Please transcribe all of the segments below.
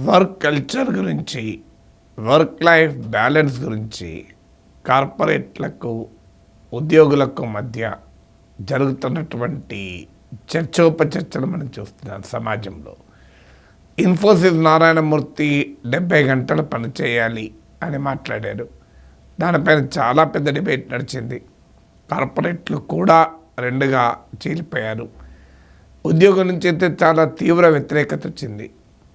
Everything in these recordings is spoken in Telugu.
వర్క్ కల్చర్ గురించి, వర్క్ లైఫ్ బ్యాలెన్స్ గురించి కార్పొరేట్లకు ఉద్యోగులకు మధ్య జరుగుతున్నటువంటి చర్చోపచర్చలు మనం చూస్తున్నాం సమాజంలో. ఇన్ఫోసిస్ నారాయణమూర్తి 70 గంటలు పనిచేయాలి అని మాట్లాడారు. దానిపైన చాలా పెద్ద డిబేట్ నడిచింది. కార్పొరేట్లు కూడా రెండుగా చీలిపోయారు. ఉద్యోగం నుంచి అయితే చాలా తీవ్ర వ్యతిరేకత వచ్చింది.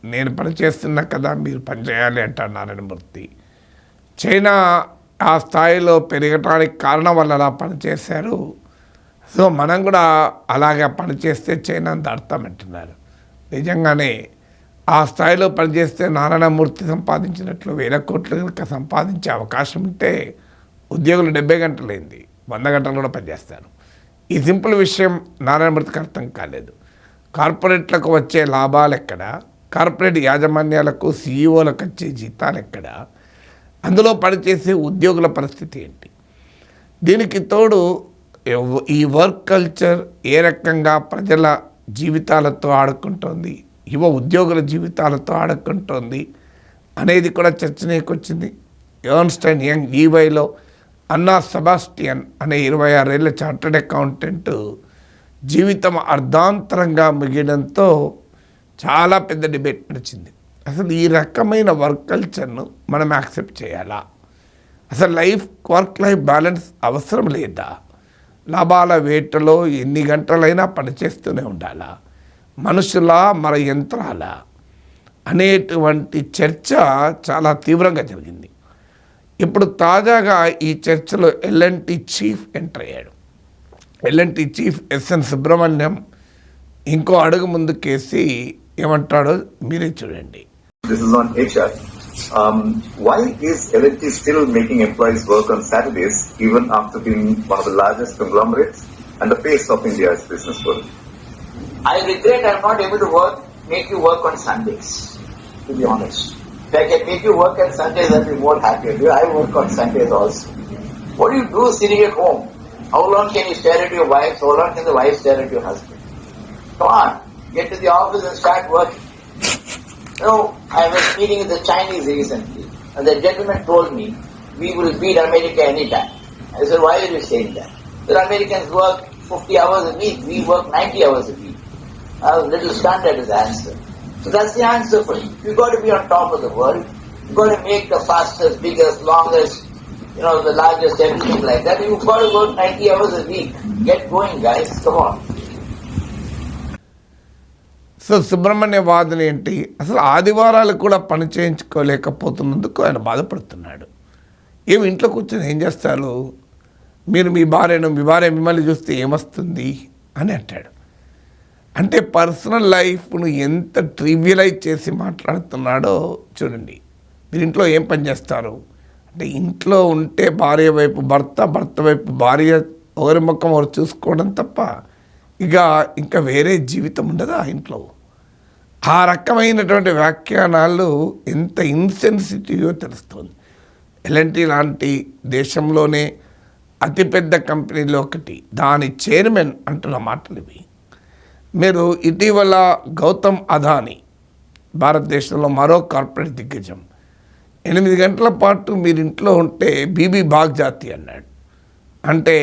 నేను పనిచేస్తున్నా కదా, మీరు పనిచేయాలి అంటారు నారాయణమూర్తి. చైనా ఆ స్థాయిలో పెరగటానికి కారణం వల్ల అలా పనిచేశారు. సో మనం కూడా అలాగా పనిచేస్తే చైనాను దాడతామంటున్నారు. నిజంగానే ఆ స్థాయిలో పనిచేస్తే నారాయణమూర్తి సంపాదించినట్లు 1000 కోట్లు కనుక సంపాదించే అవకాశం ఉంటే ఉద్యోగులు 70 గంటలైంది, 100 గంటలు కూడా పనిచేస్తారు. ఈ సింపుల్ విషయం నారాయణమూర్తికి అర్థం కాలేదు. కార్పొరేట్లకు వచ్చే లాభాలు ఎక్కడ, కార్పొరేట్ యాజమాన్యాలకు సీఈఓలకు వచ్చే జీతాలు ఎక్కడ, అందులో పనిచేసే ఉద్యోగుల పరిస్థితి ఏంటి? దీనికి తోడు ఈ వర్క్ కల్చర్ ఏ రకంగా ప్రజల జీవితాలతో ఆడుకుంటోంది, యువ ఉద్యోగుల జీవితాలతో ఆడుకుంటోంది అనేది కూడా చర్చనీకి వచ్చింది. ఎర్న్స్ట్ అండ్ యంగ్ ఈవైలో అన్నా సెబాస్టియన్ అనే 26 ఏళ్ల చార్టర్డ్ అకౌంటెంట్ జీవితం అర్ధాంతరంగా ముగియడంతో చాలా పెద్ద డిబేట్ నడిచింది. అసలు ఈ రకమైన వర్క్ కల్చర్ను మనం యాక్సెప్ట్ చేయాలా? అసలు వర్క్ లైఫ్ బ్యాలెన్స్ అవసరం లేదా? లాభాల వేటలో ఎన్ని గంటలైనా పనిచేస్తూనే ఉండాలా? మనుషులా మన యంత్రాలా అనేటువంటి చర్చ చాలా తీవ్రంగా జరిగింది. ఇప్పుడు తాజాగా ఈ చర్చలో ఎల్ఎన్టీ చీఫ్ ఎంటర్ అయ్యాడు. ఎల్ఎన్టీ చీఫ్ ఎస్ఎన్ సుబ్రహ్మణ్యం ఇంకో అడుగు ముందుకేసి ఏమంటాడో మీరే చూడండి. This is on HR. Why is L&T still making employees work on Saturdays even after being one of the largest conglomerates and the face of India's business world? I regret I'm not able to make you work on Sundays, to be honest. If I can make you work on Sundays, I'll be more happier. I work on Sundays also. What do you do sitting at home? How long can you stare at your wife? How long can the wife stare at your husband? Come on, get to the office and start working. I was meeting with the Chinese recently, and the gentleman told me, we will beat America anytime. I said, why are you saying that? The Americans work 50 hours a week, we work 90 hours a week. I was a little stunned at his answer. So that's the answer for you. You've got to be on top of the world. You've got to make the fastest, biggest, longest, the largest, everything like that. You've got to work 90 hours a week. Get going, guys. Come on. So Subrahmanya వాదన ఏంటి? అసలు ఆదివారాలు కూడా పని చేయించుకోలేకపోతున్నందుకు ఆయన బాధపడుతున్నాడు. ఏమి ఇంట్లో కూర్చొని ఏం చేస్తారు, మీరు మీ భార్య మిమ్మల్ని చూస్తే ఏమొస్తుంది అని అంటాడు. అంటే పర్సనల్ లైఫ్ను ఎంత ట్రివియలైజ్ చేసి మాట్లాడుతున్నాడో చూడండి. మీరు ఇంట్లో ఏం పని చేస్తారు అంటే, ఇంట్లో ఉంటే భార్య వైపు భర్త, భర్త వైపు భార్య, ఒకరి ముఖం ఒకరు చూసుకోవడం తప్ప ఇంకా వేరే జీవితం ఉండదా ఇంట్లో? ఆ రకమైనటువంటి వ్యాఖ్యానాలు ఎంత ఇన్సెన్సిటివ్గా తెలుస్తుంది. ఎల్ఎన్టీ లాంటి దేశంలోనే అతిపెద్ద కంపెనీలో ఒకటి, దాని చైర్మన్ అంటున్న మాటలు ఇవి. మీరు ఇటీవల గౌతమ్ అదానీ, భారతదేశంలో మరో కార్పొరేట్ దిగ్గజం, 8 గంటల పాటు మీరు ఇంట్లో ఉంటే బీబీ బాగ్ జాతి అన్నాడు. అంటే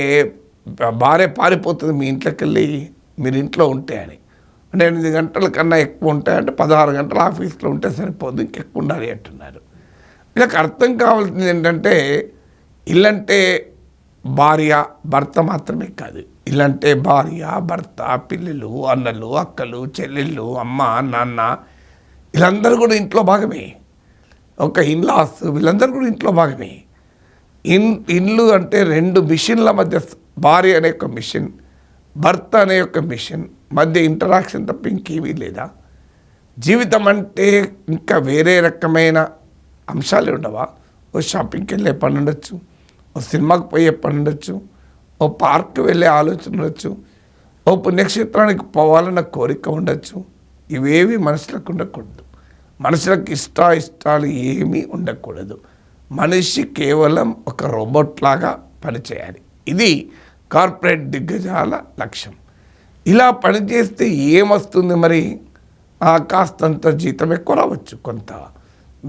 భార్య పారిపోతుంది మీ ఇంట్లోకి వెళ్ళి మీరు ఇంట్లో ఉంటే అని. అంటే 8 గంటల కన్నా ఎక్కువ ఉంటాయంటే 16 గంటలు ఆఫీస్లో ఉంటే సరిపోదు, ఇంకెక్కువ ఉండాలి అంటున్నారు. వీళ్ళకి అర్థం కావాల్సింది ఏంటంటే, ఇల్లంటే భార్య భర్త మాత్రమే కాదు, ఇల్లంటే భార్య భర్త, పిల్లలు, అన్నలు, అక్కలు, చెల్లెళ్ళు, అమ్మ, నాన్న, వీళ్ళందరూ కూడా ఇంట్లో భాగమే. ఒక ఇన్లాస్, వీళ్ళందరూ కూడా ఇంట్లో భాగమే. ఇల్లు అంటే 2 మిషన్ల మధ్య, భార్య అనే ఒక మిషన్, భర్త అనే ఒక మిషన్ మధ్య ఇంటరాక్షన్ తప్ప ఇంకేమీ లేదా? జీవితం అంటే ఇంకా వేరే రకమైన అంశాలు ఉండవా? ఓ షాపింగ్కి వెళ్ళే పని ఉండొచ్చు, ఓ సినిమాకి పోయే పని ఉండొచ్చు, ఓ పార్క్ వెళ్ళే ఆలోచన ఉండొచ్చు, ఓ పుణ్యక్షేత్రానికి పోవాలన్న కోరిక ఉండొచ్చు. ఇవేవి మనుషులకు ఉండకూడదు. మనుషులకు ఇష్టాలు ఏమీ ఉండకూడదు. మనిషి కేవలం ఒక రోబోట్ లాగా పనిచేయాలి. ఇది కార్పొరేట్ దిగ్గజాల లక్ష్యం. ఇలా పనిచేస్తే ఏమొస్తుంది మరి? కాస్తంత జీతం ఎక్కువ రావచ్చు, కొంత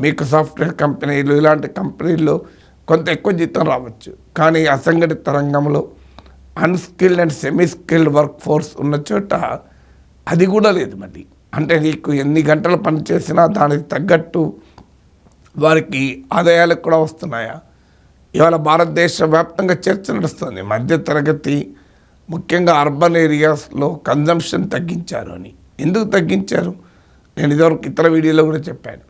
మీకు సాఫ్ట్వేర్ కంపెనీలు ఇలాంటి కంపెనీల్లో కొంత ఎక్కువ జీతం రావచ్చు. కానీ అసంఘటిత రంగంలో unskilled and semi skilled work force ఉన్న చోట అది కూడా లేదు. మరి అంటే నీకు ఎన్ని గంటలు పనిచేసినా దానికి తగ్గట్టు వారికి ఆదాయాలు కూడా వస్తున్నాయా? ఇవాళ భారతదేశ వ్యాప్తంగా చర్చ నడుస్తుంది. మధ్యతరగతి ముఖ్యంగా అర్బన్ ఏరియాస్లో కన్జంప్షన్ తగ్గించారు అని. ఎందుకు తగ్గించారు? నేను ఇదివరకు ఇతర వీడియోలో కూడా చెప్పాను.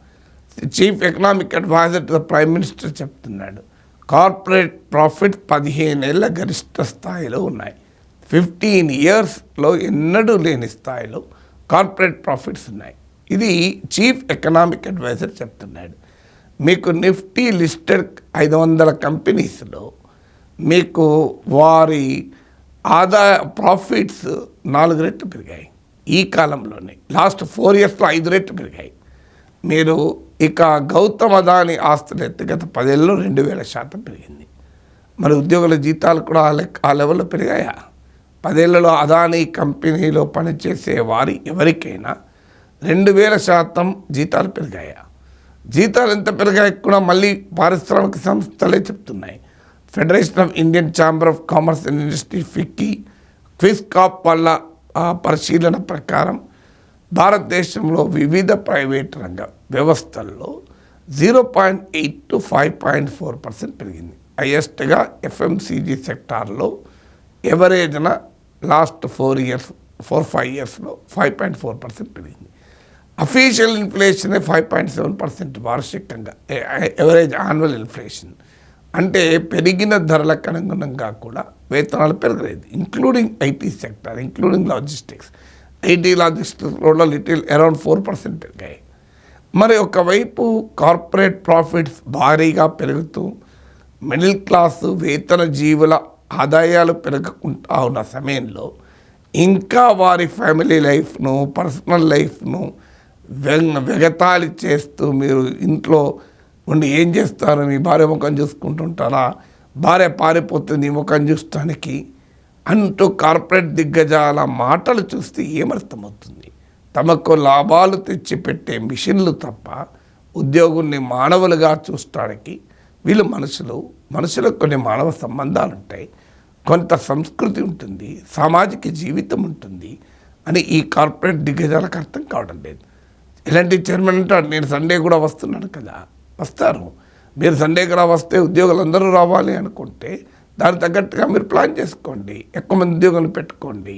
Chief economic adviser to the prime minister చెప్తున్నాడు, కార్పొరేట్ ప్రాఫిట్ 15 ఏళ్ల గరిష్ట స్థాయిలో ఉన్నాయి. 15 ఇయర్స్లో ఎన్నడూ లేని స్థాయిలో కార్పొరేట్ ప్రాఫిట్స్ ఉన్నాయి. ఇది చీఫ్ ఎకనామిక్ అడ్వైజర్ చెప్తున్నాడు. మీకు నిఫ్టీ లిస్టెడ్ 500 కంపెనీస్లో మీకు వారి ఆదాయ ప్రాఫిట్స్ 4 రెట్లు పెరిగాయి ఈ కాలంలోనే. లాస్ట్ 4 ఇయర్స్లో 5 రెట్లు పెరిగాయి. మీరు ఇక గౌతమ్ అదాని ఆస్తులు ఎత్తి గత 10 ఏళ్ళలో 2000% పెరిగింది. మరి ఉద్యోగుల జీతాలు కూడా ఆ లెవెల్లో పెరిగాయా? 10 ఏళ్లలో అదాని కంపెనీలో పనిచేసే వారి ఎవరికైనా 2000% జీతాలు పెరిగాయా? జీతాలు ఎంత పెరిగాయి కూడా మళ్ళీ పారిశ్రామిక సంస్థలే చెప్తున్నాయి. Federation of Indian chamber of commerce and industry FICCI క్విస్కాప్ వాళ్ళ పరిశీలన ప్రకారం భారతదేశంలో వివిధ ప్రైవేట్ రంగ వ్యవస్థల్లో 0.8 to 5.4% పెరిగింది. హైయెస్ట్గా ఎఫ్ఎంసీజీ సెక్టార్లో ఎవరేజ్న లాస్ట్ 4-5 ఇయర్స్లో 5.4% పెరిగింది. అఫీషియల్ ఇన్ఫ్లేషన్ 5.7% వార్షికంగా ఎవరేజ్ యాన్యువల్ ఇన్ఫ్లేషన్. అంటే పెరిగిన ధరలకు అనుగుణంగా కూడా వేతనాలు పెరగలేదు, including IT sector, including logistics. IT logistics కూడా అరౌండ్ 4% పెరిగాయి. మరి ఒకవైపు కార్పొరేట్ ప్రాఫిట్స్ భారీగా పెరుగుతూ మిడిల్ క్లాసు వేతన జీవుల ఆదాయాలు పెరగకుండా ఉన్న సమయంలో ఇంకా వారి ఫ్యామిలీ లైఫ్ను, పర్సనల్ లైఫ్ను వెగతాళి చేస్తూ మీరు ఇంట్లో ఉండి ఏం చేస్తారు? మీ భార్య ముఖం చూసుకుంటుంటారా? భార్య పారిపోతుంది ముఖం చూడటానికి అంటూ కార్పొరేట్ దిగ్గజాల మాటలు చూస్తే ఏమర్థమవుతుంది? తమకు లాభాలు తెచ్చిపెట్టే మిషన్లు తప్ప ఉద్యోగుల్ని మానవులుగా చూడటానికి వీళ్ళు మనుషులకు కొన్ని మానవ సంబంధాలు ఉంటాయి, కొంత సంస్కృతి ఉంటుంది, సామాజిక జీవితం ఉంటుంది అని ఈ కార్పొరేట్ దిగ్గజాలకు అర్థం కావడం లేదు. ఇలాంటి చైర్మన్ అంటాడు, నేను సండే కూడా వస్తున్నాను కదా. వస్తారు. మీరు సండే కూడా వస్తే ఉద్యోగులు అందరూ రావాలి అనుకుంటే దానికి తగ్గట్టుగా మీరు ప్లాన్ చేసుకోండి. ఎక్కువ మంది ఉద్యోగులు పెట్టుకోండి.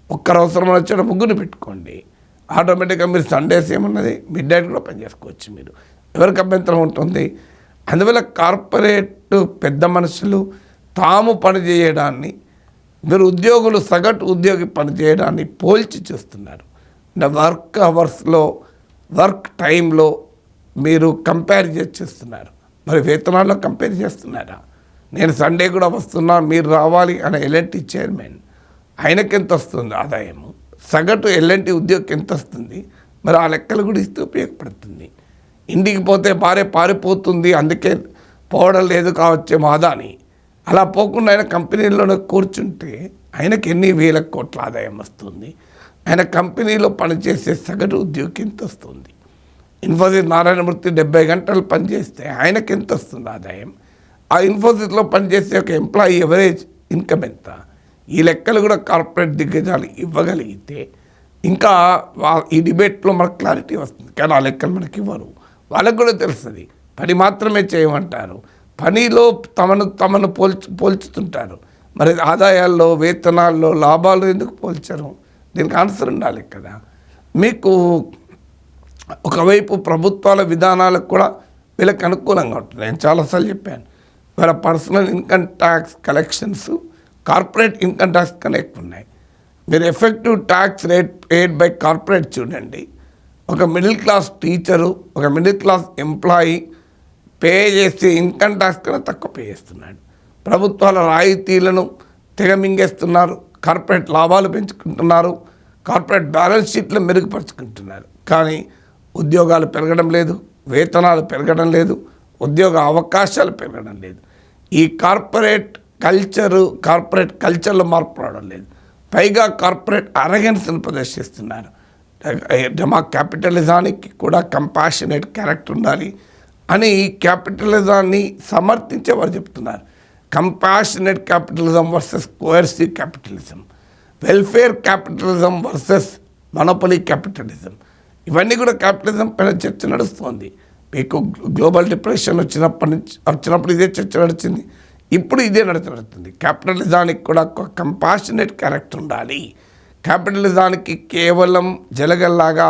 ఒక్కరు అవసరం వచ్చిన ముగ్గురు పెట్టుకోండి. ఆటోమేటిక్గా మీరు సండేస్ ఏమన్నది మిడ్ నైట్ కూడా పని చేసుకోవచ్చు. మీరు ఎవరికి అభ్యంతరం ఉంటుంది? అందువల్ల కార్పొరేట్ పెద్ద మనుషులు తాము పనిచేయడాన్ని మీరు ఉద్యోగులు సగటు ఉద్యోగి పనిచేయడాన్ని పోల్చి చూస్తున్నారు. అంటే వర్క్ అవర్స్లో, వర్క్ టైంలో మీరు కంపేర్ చేస్తున్నారు. మరి వేతనాల్లో కంపేర్ చేస్తున్నారా? నేను సండే కూడా వస్తున్నా, మీరు రావాలి అనే ఎల్ఎన్టీ చైర్మన్, ఆయనకి ఎంత వస్తుంది ఆదాయము? సగటు ఎల్ఎన్టీ ఉద్యోగికి ఎంత వస్తుంది? మరి ఆ లెక్కలు కూడా ఇస్తే ఉపయోగపడుతుంది. ఇంటికి పోతే భార్య పారిపోతుంది, అందుకే పోవడం లేదు కావచ్చేమో అదాని. అలా పోకుండా ఆయన కంపెనీలోనే కూర్చుంటే ఆయనకి ఎన్ని వేల కోట్ల ఆదాయం వస్తుంది? ఆయన కంపెనీలో పనిచేసే సగటు ఉద్యోగికి ఎంత వస్తుంది? ఇన్ఫోసిస్ నారాయణమూర్తి 70 గంటలు పనిచేస్తే ఆయనకి ఎంత వస్తుంది ఆదాయం? ఆ ఇన్ఫోసిస్లో పనిచేసే ఒక ఎంప్లాయీ ఎవరేజ్ ఇన్కమ్ ఎంత? ఈ లెక్కలు కూడా కార్పొరేట్ దిగ్గజాలు ఇవ్వగలిగితే ఇంకా ఈ డిబేట్లో మనకు క్లారిటీ వస్తుంది. కానీ ఆ లెక్కలు మనకి ఇవ్వరు. వాళ్ళకు కూడా తెలుస్తుంది. పని మాత్రమే చేయమంటారు, పనిలో తమను పోల్చుతుంటారు. మరి ఆదాయాల్లో, వేతనాల్లో, లాభాలు ఎందుకు పోల్చరు? దీనికి ఆన్సర్ ఉండాలి కదా. మీకు ఒకవైపు ప్రభుత్వాల విధానాలకు కూడా వీళ్ళకి అనుకూలంగా ఉంటుంది. నేను చాలాసార్లు చెప్పాను, వీళ్ళ personal income tax collections corporate income tax కన్నా ఎక్కువ ఉన్నాయి. మీరు effective tax rate paid by corporate చూడండి. ఒక మిడిల్ క్లాస్ టీచరు, ఒక మిడిల్ క్లాస్ ఎంప్లాయీ పే చేసే ఇన్కమ్ ట్యాక్స్ కన్నా తక్కువ పే చేస్తున్నాడు. ప్రభుత్వాల రాయితీలను తెగమింగేస్తున్నారు, కార్పొరేట్ లాభాలు పెంచుకుంటున్నారు, కార్పొరేట్ బ్యాలెన్స్ షీట్లు మెరుగుపరుచుకుంటున్నారు. కానీ ఉద్యోగాలు పెరగడం లేదు, వేతనాలు పెరగడం లేదు, ఉద్యోగ అవకాశాలు పెరగడం లేదు. ఈ కార్పొరేట్ కల్చర్లో మార్పు రావడం లేదు. పైగా కార్పొరేట్ అరగెన్స్ను ప్రదర్శిస్తున్నారు. క్యాపిటలిజానికి కూడా కంపాషనేట్ క్యారెక్టర్ ఉండాలి అని క్యాపిటలిజాన్ని సమర్థించేవారు చెప్తున్నారు. Compassionate capitalism versus coercive capitalism, welfare capitalism versus monopoly capitalism, ఇవన్నీ కూడా క్యాపిటలిజం పైన చర్చ నడుస్తుంది. మీకు గ్లోబల్ డిప్రెషన్ వచ్చినప్పుడు ఇదే చర్చ నడిచింది, ఇప్పుడు ఇదే నడుస్తుంది. క్యాపిటలిజానికి కూడా ఒక కంపాషనేట్ క్యారెక్టర్ ఉండాలి. క్యాపిటలిజానికి కేవలం జలగల్లాగా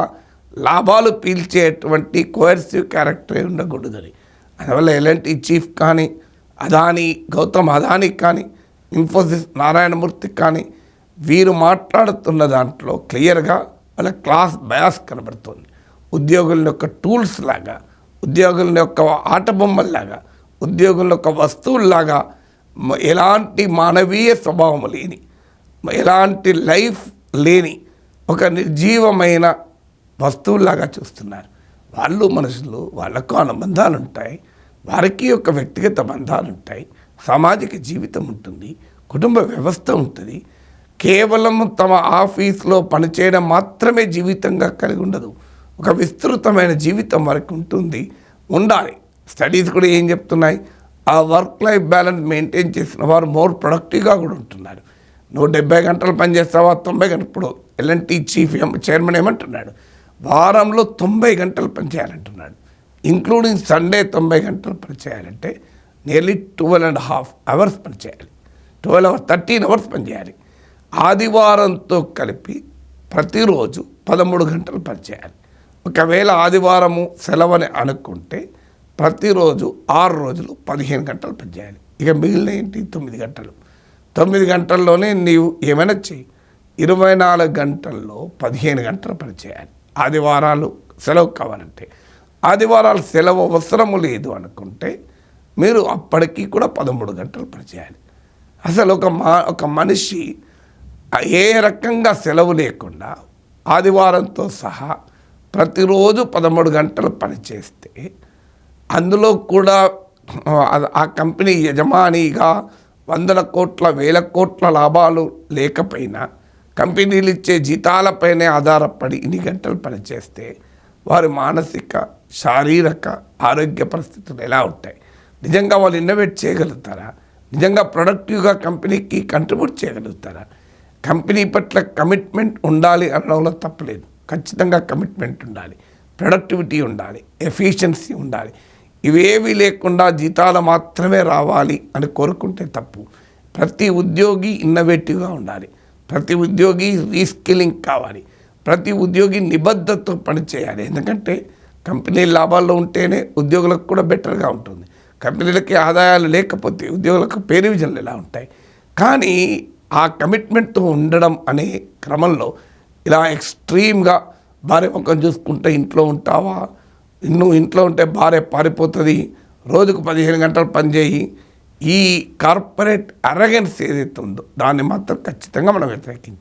లాభాలు పీల్చేటువంటి కోయర్సివ్ క్యారెక్టరే ఉండకూడదని. అందువల్ల ఎలాంటి చీఫ్ కానీ అదానీ గౌతమ్ అదానీ కానీ ఇన్ఫోసిస్ నారాయణమూర్తి కానీ వీరు మాట్లాడుతున్న దాంట్లో క్లియర్గా వాళ్ళ క్లాస్ బయాస్ కనబడుతుంది. ఉద్యోగుల యొక్క టూల్స్ లాగా, ఉద్యోగుల యొక్క ఆట బొమ్మల్లాగా, ఉద్యోగుల యొక్క వస్తువుల్లాగా ఎలాంటి మానవీయ స్వభావం లేని, ఎలాంటి లైఫ్ లేని ఒక నిర్జీవమైన వస్తువుల్లాగా చూస్తున్నారు. వాళ్ళు మనుషులు, వాళ్ళకు అనుబంధాలు ఉంటాయి, వారికి ఒక వ్యక్తిగత బంధాలు ఉంటాయి, సామాజిక జీవితం ఉంటుంది, కుటుంబ వ్యవస్థ ఉంటుంది. కేవలం తమ ఆఫీస్లో పనిచేయడం మాత్రమే జీవితంగా కలిగి ఉండదు. ఒక విస్తృతమైన జీవితం వరకు ఉంటుంది, ఉండాలి. స్టడీస్ కూడా ఏం చెప్తున్నాయి, ఆ వర్క్ లైఫ్ బ్యాలెన్స్ మెయింటైన్ చేసిన వారు మోర్ ప్రొడక్టివ్గా కూడా ఉంటున్నారు. నువ్వు 70 గంటలు పనిచేస్తావా, 90 గంటలు. ఇప్పుడు ఎల్ఎన్టీ చైర్మన్ ఏమంటున్నాడు, వారంలో 90 గంటలు పనిచేయాలంటున్నాడు, ఇంక్లూడింగ్ సండే 90 గంటలు పనిచేయాలంటే నియర్లీ 12.5 hours పనిచేయాలి. 13 hours పనిచేయాలి. ఆదివారంతో కలిపి ప్రతిరోజు 13 గంటలు పనిచేయాలి. ఒకవేళ ఆదివారము సెలవని అనుకుంటే ప్రతిరోజు 6 రోజులు 15 గంటలు పనిచేయాలి. ఇక మిగిలిన ఏంటి 9 గంటలు. 9 గంటల్లోనే నీవు ఏమైనా చెయ్యి. 24 గంటల్లో 15 గంటలు పనిచేయాలి. ఆదివారాలు సెలవు కావాలంటే, ఆదివారాలు సెలవు అవసరము లేదు అనుకుంటే మీరు అప్పటికీ కూడా 13 గంటలు పనిచేయాలి. అసలు ఒక మనిషి ఏ రకంగా సెలవు లేకుండా ఆదివారంతో సహా ప్రతిరోజు 13 గంటలు పనిచేస్తే, అందులో కూడా ఆ కంపెనీ యజమానిగా 100 కోట్ల 1000 కోట్ల లాభాలు లేకపోయినా కంపెనీలు ఇచ్చే జీతాలపైనే ఆధారపడి ఇన్ని గంటలు పనిచేస్తే వారి మానసిక శారీరక ఆరోగ్య పరిస్థితులు ఎలా ఉంటాయి? నిజంగా వాళ్ళు ఇన్నోవేట్ చేయగలుగుతారా? నిజంగా ప్రొడక్టివ్గా కంపెనీకి కంట్రిబ్యూట్ చేయగలుగుతారా? కంపెనీ పట్ల కమిట్మెంట్ ఉండాలి అనడంలో తప్పలేదు. ఖచ్చితంగా కమిట్మెంట్ ఉండాలి, ప్రొడక్టివిటీ ఉండాలి, ఎఫిషియన్సీ ఉండాలి. ఇవేవి లేకుండా జీతాలు మాత్రమే రావాలి అని కోరుకుంటే తప్పు. ప్రతి ఉద్యోగి ఇన్నోవేటివ్గా ఉండాలి, ప్రతి ఉద్యోగి రీస్కిల్లింగ్ కావాలి, ప్రతి ఉద్యోగి నిబద్ధతతో పనిచేయాలి. ఎందుకంటే కంపెనీ లాభాల్లో ఉంటేనే ఉద్యోగులకు కూడా బెటర్గా ఉంటుంది. కంపెనీలకి ఆదాయాలు లేకపోతే ఉద్యోగులకు పే రివిజన్లు ఎలా ఉంటాయి? కానీ ఆ కమిట్మెంట్తో ఉండడం అనే క్రమంలో ఇలా ఎక్స్ట్రీమ్గా భార్య ముఖం చూసుకుంటే ఇంట్లో ఉంటావా, నువ్వు ఇంట్లో ఉంటే భార్య పారిపోతుంది, రోజుకు 15 గంటలు పనిచేయి, ఈ కార్పొరేట్ అరగెన్స్ ఏదైతే ఉందో దాన్ని మాత్రం ఖచ్చితంగా మనం వ్యతిరేకించాలి.